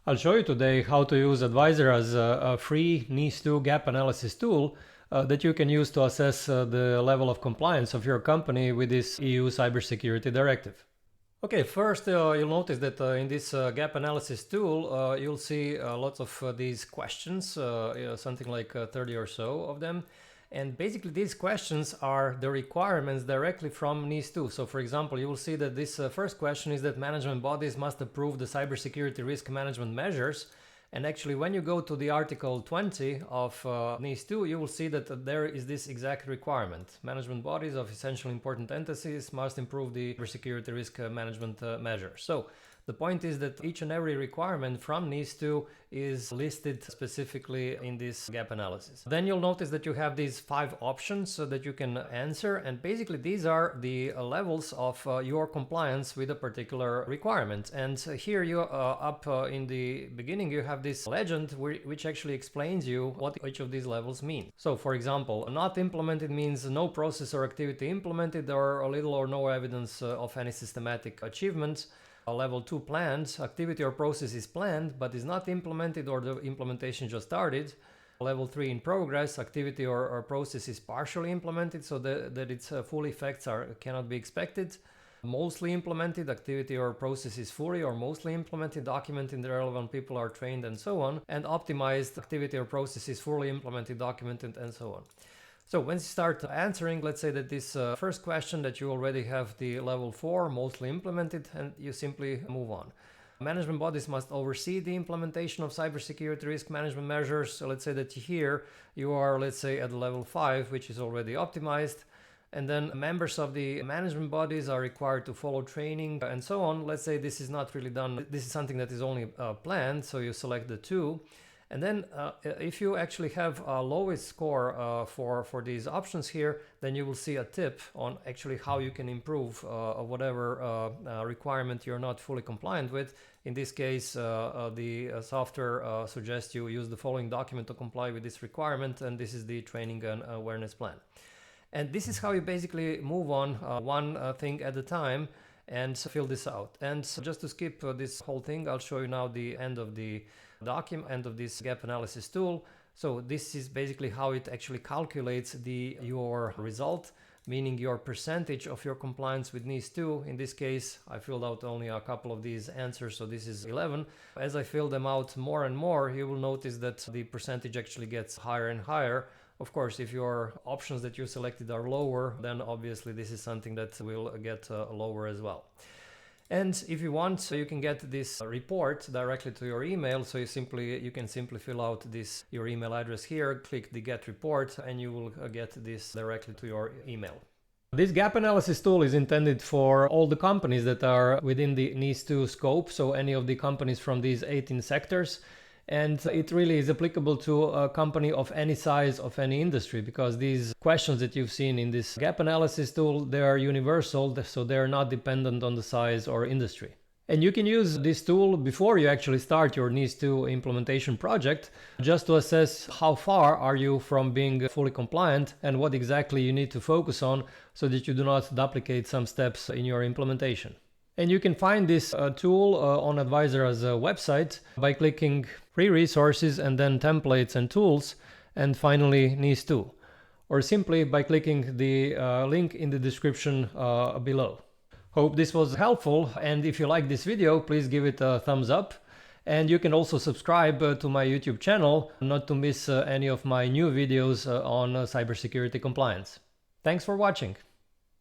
I'll show you today how to use Advisera's a free NIS2 Gap Analysis Tool that you can use to assess the level of compliance of your company with this EU cybersecurity directive. Okay, first you'll notice that in this gap analysis tool you'll see lots of these questions, something like 30 or so of them. And basically these questions are the requirements directly from NIS2. So for example, you will see that this first question is that management bodies must approve the cybersecurity risk management measures. And actually when you go to the Article 20 of NIS2, you will see that there is this exact requirement. Management bodies of essentially important entities must improve the cybersecurity risk management measures. So the point is that each and every requirement from NIS2 is listed specifically in this gap analysis. Then you'll notice that you have these 5 options that you can answer, and basically these are the levels of your compliance with a particular requirement. And here you up in the beginning you have this legend which actually explains you what each of these levels mean. So for example, not implemented means no process or activity implemented, or little or no evidence of any systematic achievement. Level 2 planned, activity or process is planned but is not implemented or the implementation just started. Level 3 in progress, activity or process is partially implemented so that its full effects cannot be expected. Mostly implemented, activity or process is fully or mostly implemented, documented, the relevant people are trained and so on. And optimized, activity or process is fully implemented, documented and so on. So when you start answering, let's say that this first question that you already have the level 4 mostly implemented, and you simply move on. Management bodies must oversee the implementation of cybersecurity risk management measures. So let's say that here you are, let's say, at level 5, which is already optimized. And then members of the management bodies are required to follow training and so on. Let's say this is not really done. This is something that is only planned, so you select the 2. And then if you actually have a lowest score for these options here, then you will see a tip on actually how you can improve whatever requirement you're not fully compliant with. In this case, the software suggests you use the following document to comply with this requirement, and this is the training and awareness plan. And this is how you basically move on one thing at a time and fill this out. And just to skip this whole thing, I'll show you now the end of the document, end of this gap analysis tool. So this is basically how it actually calculates your result, meaning your percentage of your compliance with NIS2. In this case, I filled out only a couple of these answers, so this is 11. As I fill them out more and more, you will notice that the percentage actually gets higher and higher. Of course, if your options that you selected are lower, then obviously this is something that will get lower as well. And if you want, you can get this report directly to your email. So you can simply fill out your email address here, click the get report, and you will get this directly to your email. This gap analysis tool is intended for all the companies that are within the NIS2 scope, so any of the companies from these 18 sectors. And it really is applicable to a company of any size, of any industry, because these questions that you've seen in this gap analysis tool, they are universal, so they're not dependent on the size or industry. And you can use this tool before you actually start your NIS2 implementation project, just to assess how far are you from being fully compliant and what exactly you need to focus on so that you do not duplicate some steps in your implementation. And you can find this tool on Advisera's website by clicking Free Resources and then Templates and Tools, and finally NIS2, or simply by clicking the link in the description below. Hope this was helpful, and if you like this video, please give it a thumbs up. And you can also subscribe to my YouTube channel not to miss any of my new videos on cybersecurity compliance. Thanks for watching.